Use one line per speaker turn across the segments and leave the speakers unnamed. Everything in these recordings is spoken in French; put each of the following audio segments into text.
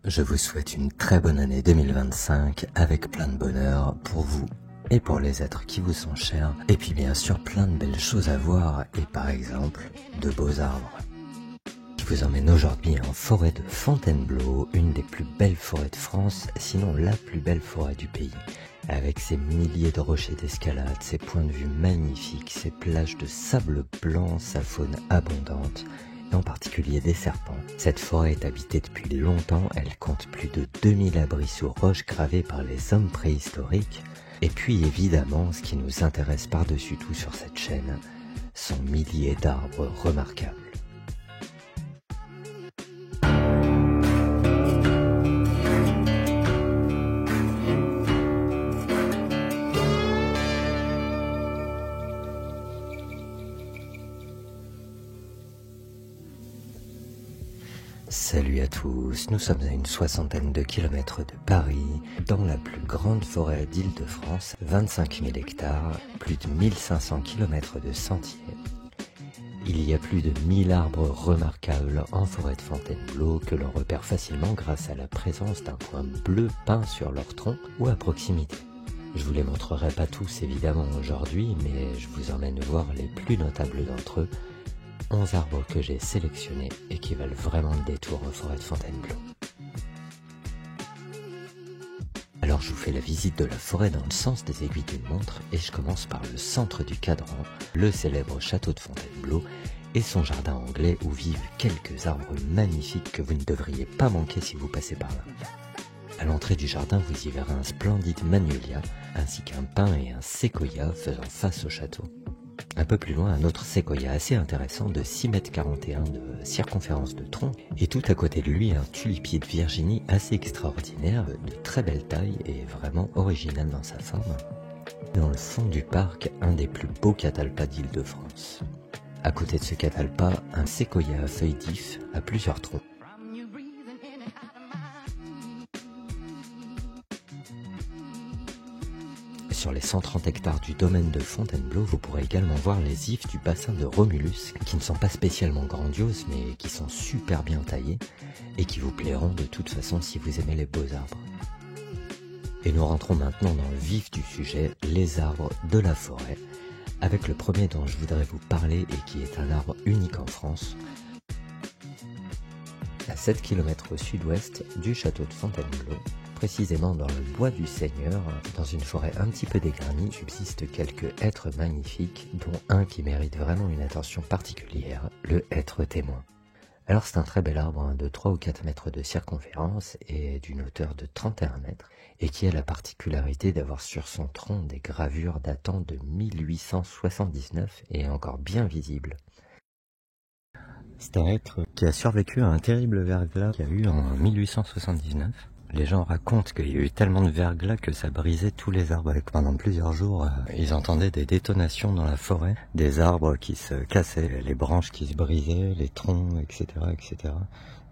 Je vous souhaite une très bonne année 2025 avec plein de bonheur pour vous et pour les êtres qui vous sont chers. Et puis bien sûr plein de belles choses à voir et par exemple de beaux arbres. Je vous emmène aujourd'hui en forêt de Fontainebleau, une des plus belles forêts de France, sinon la plus belle forêt du pays. Avec ses milliers de rochers d'escalade, ses points de vue magnifiques, ses plages de sable blanc, sa faune abondante, et en particulier des serpents. Cette forêt est habitée depuis longtemps, elle compte plus de 2000 abris sous roche gravés par les hommes préhistoriques. Et puis évidemment, ce qui nous intéresse par-dessus tout sur cette chaîne, sont milliers d'arbres remarquables. Salut à tous, nous sommes à une soixantaine de kilomètres de Paris, dans la plus grande forêt d'Île-de-France, 25 000 hectares, plus de 1500 kilomètres de sentiers. Il y a plus de 1000 arbres remarquables en forêt de Fontainebleau que l'on repère facilement grâce à la présence d'un point bleu peint sur leur tronc ou à proximité. Je vous les montrerai pas tous évidemment aujourd'hui, mais je vous emmène voir les plus notables d'entre eux, 11 arbres que j'ai sélectionnés et qui valent vraiment le détour en forêt de Fontainebleau. Alors je vous fais la visite de la forêt dans le sens des aiguilles d'une montre et je commence par le centre du cadran, le célèbre château de Fontainebleau et son jardin anglais où vivent quelques arbres magnifiques que vous ne devriez pas manquer si vous passez par là. À l'entrée du jardin, vous y verrez un splendide magnolia ainsi qu'un pin et un séquoia faisant face au château. Un peu plus loin, un autre séquoia assez intéressant de 6,41 m de circonférence de tronc, et tout à côté de lui un tulipier de Virginie assez extraordinaire, de très belle taille et vraiment original dans sa forme. Dans le fond du parc, un des plus beaux catalpas d'Île-de-France. À côté de ce catalpa, un séquoia à feuilles d'if à plusieurs troncs. Sur les 130 hectares du domaine de Fontainebleau, vous pourrez également voir les ifs du bassin de Romulus, qui ne sont pas spécialement grandioses, mais qui sont super bien taillés, et qui vous plairont de toute façon si vous aimez les beaux arbres. Et nous rentrons maintenant dans le vif du sujet, les arbres de la forêt, avec le premier dont je voudrais vous parler et qui est un arbre unique en France, à 7 km au sud-ouest du château de Fontainebleau. Précisément dans le bois du Seigneur, dans une forêt un petit peu dégarnie, subsistent quelques hêtres magnifiques, dont un qui mérite vraiment une attention particulière, le hêtre témoin. Alors c'est un très bel arbre de 3 ou 4 mètres de circonférence et d'une hauteur de 31 mètres, et qui a la particularité d'avoir sur son tronc des gravures datant de 1879 et encore bien visibles. C'est un hêtre qui a survécu à un terrible verglas qu'il y a eu en 1879. Les gens racontent qu'il y a eu tellement de verglas que ça brisait tous les arbres. Et pendant plusieurs jours, ils entendaient des détonations dans la forêt, des arbres qui se cassaient, les branches qui se brisaient, les troncs, etc., etc.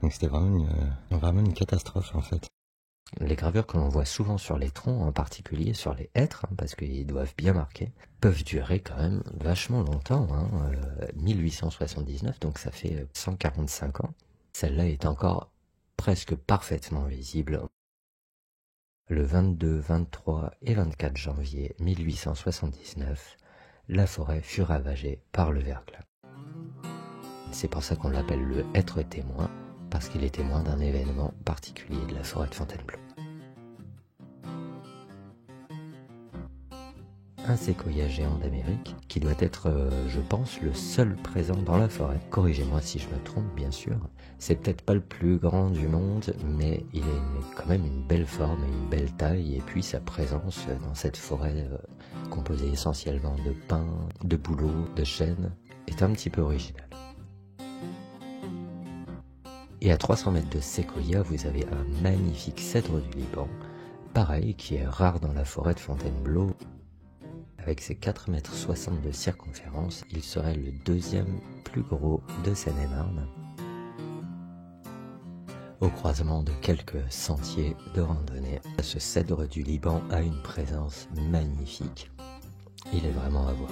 Donc c'était vraiment une catastrophe en fait. Les gravures que l'on voit souvent sur les troncs, en particulier sur les hêtres, parce qu'ils doivent bien marquer, peuvent durer quand même vachement longtemps, 1879, donc ça fait 145 ans. Celle-là est encore presque parfaitement visible. Le 22, 23 et 24 janvier 1879, la forêt fut ravagée par le verglas. C'est pour ça qu'on l'appelle le hêtre témoin, parce qu'il est témoin d'un événement particulier de la forêt de Fontainebleau. Un séquoia géant d'Amérique, qui doit être, je pense, le seul présent dans la forêt. Corrigez-moi si je me trompe, bien sûr. C'est peut-être pas le plus grand du monde, mais il a quand même une belle forme et une belle taille, et puis sa présence dans cette forêt composée essentiellement de pins, de bouleaux, de chênes, est un petit peu originale. Et à 300 mètres de séquoia, vous avez un magnifique cèdre du Liban, pareil, qui est rare dans la forêt de Fontainebleau. Avec ses 4,60 m de circonférence, il serait le deuxième plus gros de Seine-et-Marne. Au croisement de quelques sentiers de randonnée, ce cèdre du Liban a une présence magnifique. Il est vraiment à voir.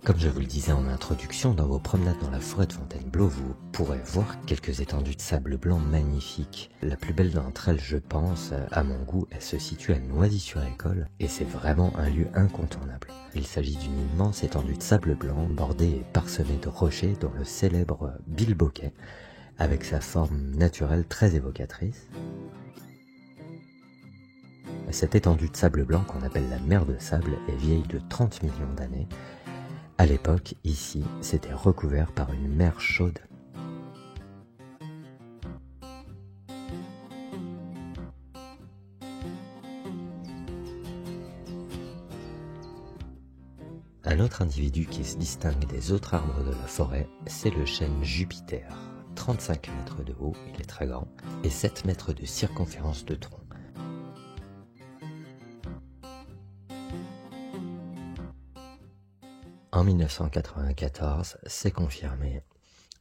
Comme je vous le disais en introduction, dans vos promenades dans la forêt de Fontainebleau, vous pourrez voir quelques étendues de sable blanc magnifiques. La plus belle d'entre elles, je pense, à mon goût, elle se situe à Noisy-sur-École et c'est vraiment un lieu incontournable. Il s'agit d'une immense étendue de sable blanc bordée et parsemée de rochers dont le célèbre bilboquet, avec sa forme naturelle très évocatrice. Cette étendue de sable blanc qu'on appelle la mer de sable est vieille de 30 millions d'années. À l'époque, ici, c'était recouvert par une mer chaude. Un autre individu qui se distingue des autres arbres de la forêt, c'est le chêne Jupiter. 35 mètres de haut, il est très grand, et 7 mètres de circonférence de tronc. En 1994, c'est confirmé,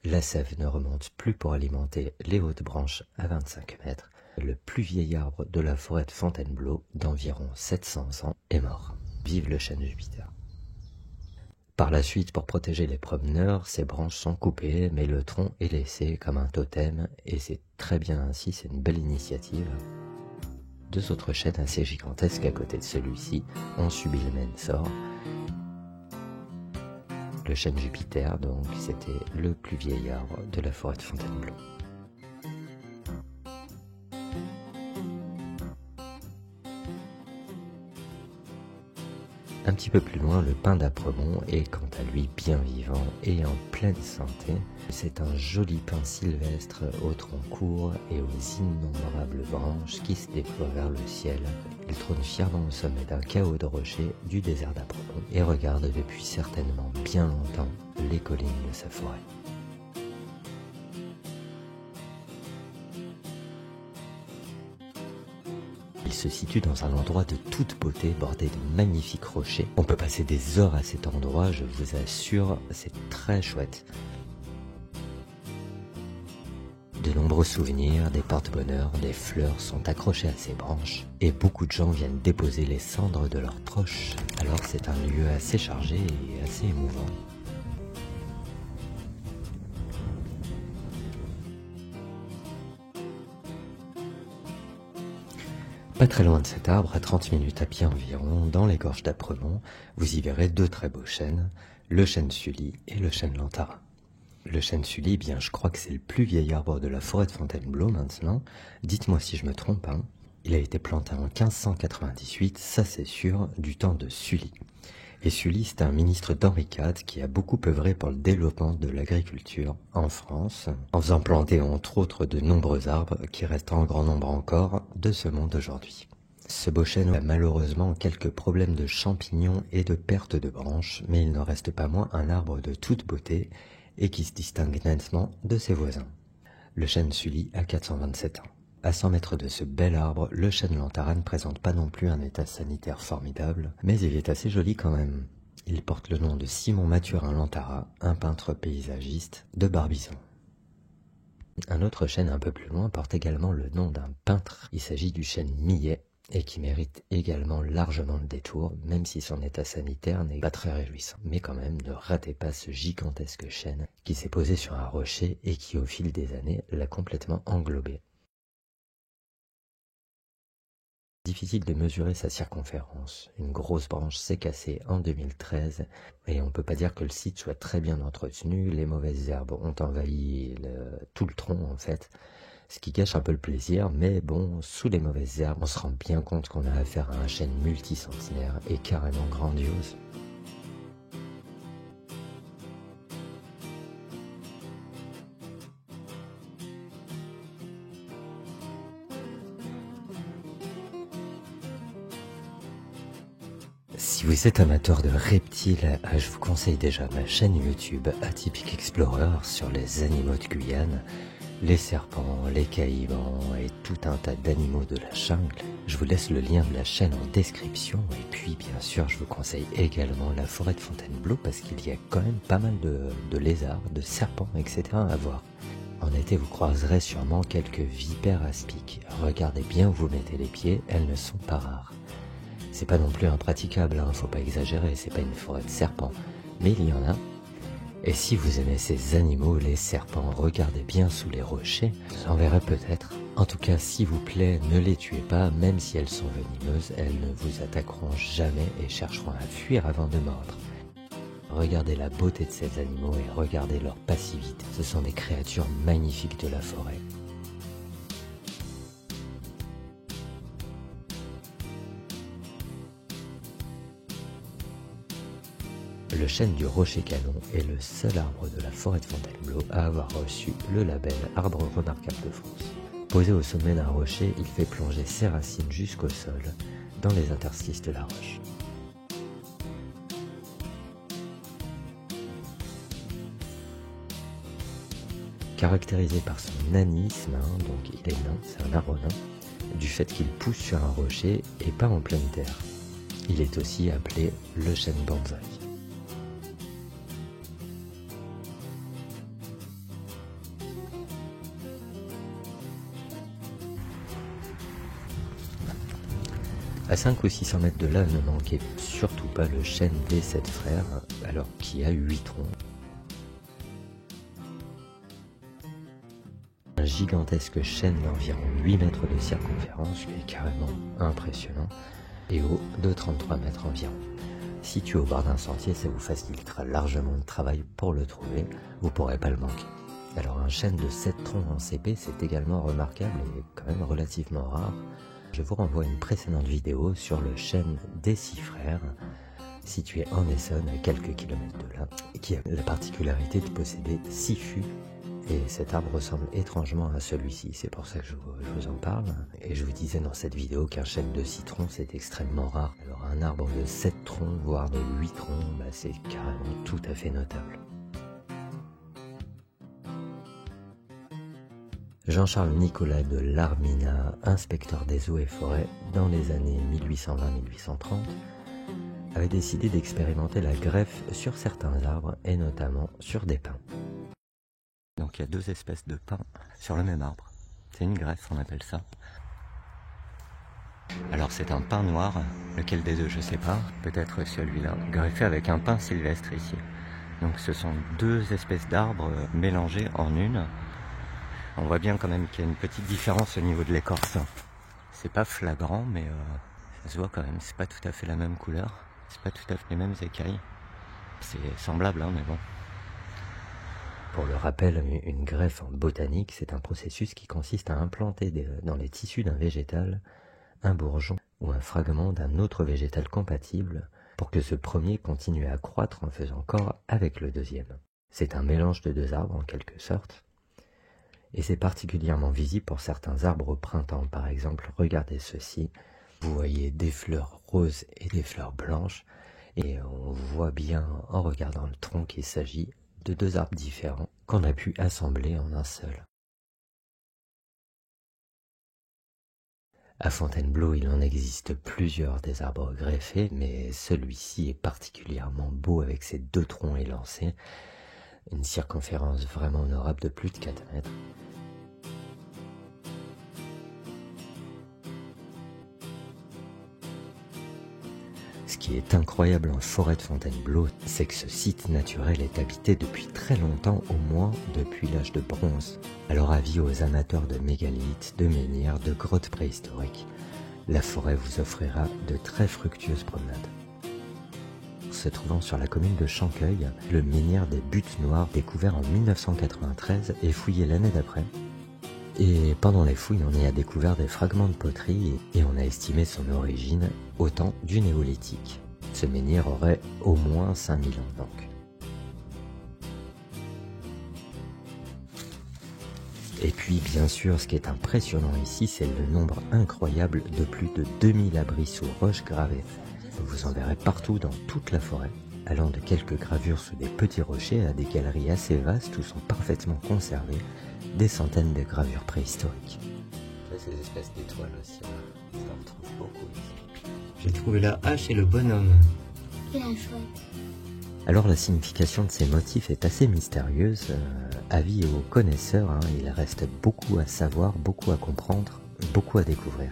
la sève ne remonte plus pour alimenter les hautes branches à 25 mètres. Le plus vieil arbre de la forêt de Fontainebleau, d'environ 700 ans, est mort. Vive le chêne Jupiter. Par la suite, pour protéger les promeneurs, ces branches sont coupées, mais le tronc est laissé comme un totem, et c'est très bien ainsi, c'est une belle initiative. Deux autres chênes assez gigantesques à côté de celui-ci ont subi le même sort. Le chêne Jupiter, donc, c'était le plus vieil arbre de la forêt de Fontainebleau. Un petit peu plus loin, le pin d'Apremont est quant à lui bien vivant et en pleine santé. C'est un joli pin sylvestre au tronc court et aux innombrables branches qui se déploient vers le ciel. Il trône fièrement au sommet d'un chaos de rochers du désert d'Apremont et regarde depuis certainement bien longtemps les collines de sa forêt. Il se situe dans un endroit de toute beauté bordé de magnifiques rochers. On peut passer des heures à cet endroit, je vous assure, c'est très chouette. De nombreux souvenirs, des porte-bonheur, des fleurs sont accrochés à ces branches et beaucoup de gens viennent déposer les cendres de leurs proches. Alors c'est un lieu assez chargé et assez émouvant. Pas très loin de cet arbre, à 30 minutes à pied environ, dans les gorges d'Apremont, vous y verrez deux très beaux chênes, le chêne Sully et le chêne Lantarin. Le chêne Sully, eh bien je crois que c'est le plus vieil arbre de la forêt de Fontainebleau maintenant. Dites-moi si je me trompe, hein. Il a été planté en 1598, ça c'est sûr, du temps de Sully. Et Sully, c'est un ministre d'Henri IV qui a beaucoup œuvré pour le développement de l'agriculture en France, en faisant planter entre autres de nombreux arbres qui restent en grand nombre encore de ce monde aujourd'hui. Ce beau chêne a malheureusement quelques problèmes de champignons et de perte de branches, mais il n'en reste pas moins un arbre de toute beauté et qui se distingue nettement de ses voisins. Le chêne Sully a 427 ans. À 100 mètres de ce bel arbre, le chêne Lantaran ne présente pas non plus un état sanitaire formidable, mais il est assez joli quand même. Il porte le nom de Simon Mathurin Lantaran, un peintre paysagiste de Barbizon. Un autre chêne un peu plus loin porte également le nom d'un peintre. Il s'agit du chêne Millet, et qui mérite également largement le détour, même si son état sanitaire n'est pas très réjouissant. Mais quand même, ne ratez pas ce gigantesque chêne qui s'est posé sur un rocher et qui, au fil des années, l'a complètement englobé. Difficile de mesurer sa circonférence. Une grosse branche s'est cassée en 2013 et on peut pas dire que le site soit très bien entretenu. Les mauvaises herbes ont envahi tout le tronc en fait, ce qui gâche un peu le plaisir, mais bon, sous les mauvaises herbes, on se rend bien compte qu'on a affaire à un chêne multicentenaire et carrément grandiose. Si vous êtes amateur de reptiles, je vous conseille déjà ma chaîne YouTube Atypique Explorer sur les animaux de Guyane, les serpents, les caïmans et tout un tas d'animaux de la jungle. Je vous laisse le lien de la chaîne en description et puis bien sûr je vous conseille également la forêt de Fontainebleau parce qu'il y a quand même pas mal de lézards, de serpents, etc. à voir. En été vous croiserez sûrement quelques vipères aspics. Regardez bien où vous mettez les pieds, elles ne sont pas rares. C'est pas non plus impraticable, hein, faut pas exagérer, c'est pas une forêt de serpents. mais il y en a. Et si vous aimez ces animaux, les serpents, regardez bien sous les rochers, vous en verrez peut-être. En tout cas, s'il vous plaît, ne les tuez pas, même si elles sont venimeuses, elles ne vous attaqueront jamais et chercheront à fuir avant de mordre. Regardez la beauté de ces animaux et regardez leur passivité. Ce sont des créatures magnifiques de la forêt. Le chêne du Rocher Canon est le seul arbre de la forêt de Fontainebleau à avoir reçu le label Arbre remarquable de France. Posé au sommet d'un rocher, il fait plonger ses racines jusqu'au sol, dans les interstices de la roche. Caractérisé par son nanisme, donc il est nain, c'est un arbre nain, du fait qu'il pousse sur un rocher et pas en pleine terre. Il est aussi appelé le chêne bonsaï. À 5 ou 600 mètres de là, ne manquez surtout pas le chêne des 7 frères, alors qui a 8 troncs. Un gigantesque chêne d'environ 8 mètres de circonférence, qui est carrément impressionnant, et haut de 33 mètres environ. Situé au bord d'un sentier, ça vous facilitera largement le travail pour le trouver, vous ne pourrez pas le manquer. Alors un chêne de 7 troncs en CP, c'est également remarquable et quand même relativement rare. Je vous renvoie à une précédente vidéo sur le chêne des 6 frères, situé en Essonne à quelques kilomètres de là, qui a la particularité de posséder 6 fûts. Et cet arbre ressemble étrangement à celui-ci, c'est pour ça que je vous en parle. Et je vous disais dans cette vidéo qu'un chêne de 6 troncs c'est extrêmement rare. Alors un arbre de 7 troncs, voire de 8 troncs, c'est carrément tout à fait notable. Jean-Charles Nicolas de Larminat, inspecteur des eaux et forêts dans les années 1820-1830, avait décidé d'expérimenter la greffe sur certains arbres et notamment sur des pins. Donc il y a 2 espèces de pins sur le même arbre. C'est une greffe, on appelle ça. Alors c'est un pin noir, lequel des deux je sais pas, peut-être celui-là, greffé avec un pin sylvestre ici. Donc ce sont 2 espèces d'arbres mélangées en une. On voit bien quand même qu'il y a une petite différence au niveau de l'écorce. C'est pas flagrant, mais ça se voit quand même. C'est pas tout à fait la même couleur. C'est pas tout à fait les mêmes écailles. C'est semblable, mais bon. Pour le rappel, une greffe en botanique, c'est un processus qui consiste à implanter dans les tissus d'un végétal un bourgeon ou un fragment d'un autre végétal compatible pour que ce premier continue à croître en faisant corps avec le deuxième. C'est un mélange de 2 arbres en quelque sorte. Et c'est particulièrement visible pour certains arbres au printemps. Par exemple, regardez ceci. Vous voyez des fleurs roses et des fleurs blanches. Et on voit bien en regardant le tronc qu'il s'agit de 2 arbres différents qu'on a pu assembler en un seul. À Fontainebleau, il en existe plusieurs des arbres greffés, mais celui-ci est particulièrement beau avec ses 2 troncs élancés. Une circonférence vraiment honorable de plus de 4 mètres. Ce qui est incroyable en forêt de Fontainebleau, c'est que ce site naturel est habité depuis très longtemps, au moins depuis l'âge de bronze. Alors avis aux amateurs de mégalithes, de menhirs, de grottes préhistoriques, la forêt vous offrira de très fructueuses promenades. Se trouvant sur la commune de Chancueil, le menhir des Buttes Noires, découvert en 1993 et fouillé l'année d'après. Et pendant les fouilles, on y a découvert des fragments de poterie et on a estimé son origine au temps du néolithique. Ce menhir aurait au moins 5000 ans donc. Et puis bien sûr, ce qui est impressionnant ici, c'est le nombre incroyable de plus de 2000 abris sous roches gravées. Vous en verrez partout dans toute la forêt, allant de quelques gravures sous des petits rochers à des galeries assez vastes où sont parfaitement conservées des centaines de gravures préhistoriques. Ces espèces d'étoiles aussi, on en retrouve beaucoup ici. J'ai trouvé la hache et le bonhomme.
Et la chouette.
Alors la signification de ces motifs est assez mystérieuse. Avis aux connaisseurs, il reste beaucoup à savoir, beaucoup à comprendre, beaucoup à découvrir.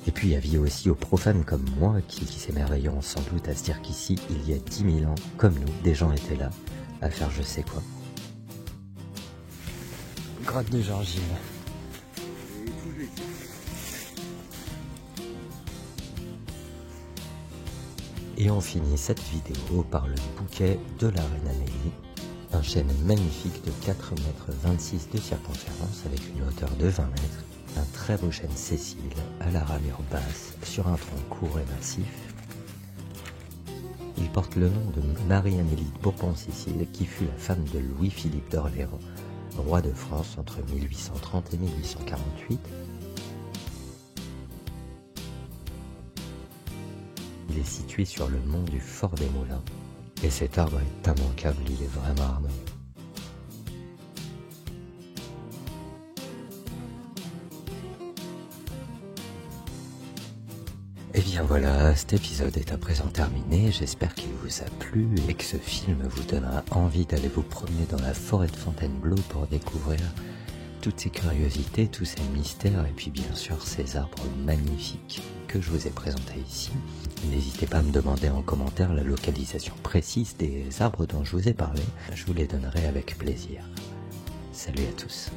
Et puis avis aussi aux profanes comme moi qui s'émerveilleront sans doute à se dire qu'ici, il y a 10 000 ans, comme nous, des gens étaient là, à faire je sais quoi. Grotte de Georgine. Et on finit cette vidéo par le bouquet de la reine Amélie, un chêne magnifique de 4,26 m de circonférence avec une hauteur de 20 mètres, un très beau chêne Cécile à la ramure basse sur un tronc court et massif. Il porte le nom de Marie-Amélie de Bourbon-Sicile qui fut la femme de Louis-Philippe d'Orléans, roi de France entre 1830 et 1848. Il est situé sur le mont du Fort des Moulins, et cet arbre est immanquable, il est vraiment harmonieux. Et bien voilà, cet épisode est à présent terminé, j'espère qu'il vous a plu et que ce film vous donnera envie d'aller vous promener dans la forêt de Fontainebleau pour découvrir toutes ces curiosités, tous ces mystères et puis bien sûr ces arbres magnifiques que je vous ai présentés ici. N'hésitez pas à me demander en commentaire la localisation précise des arbres dont je vous ai parlé, je vous les donnerai avec plaisir. Salut à tous.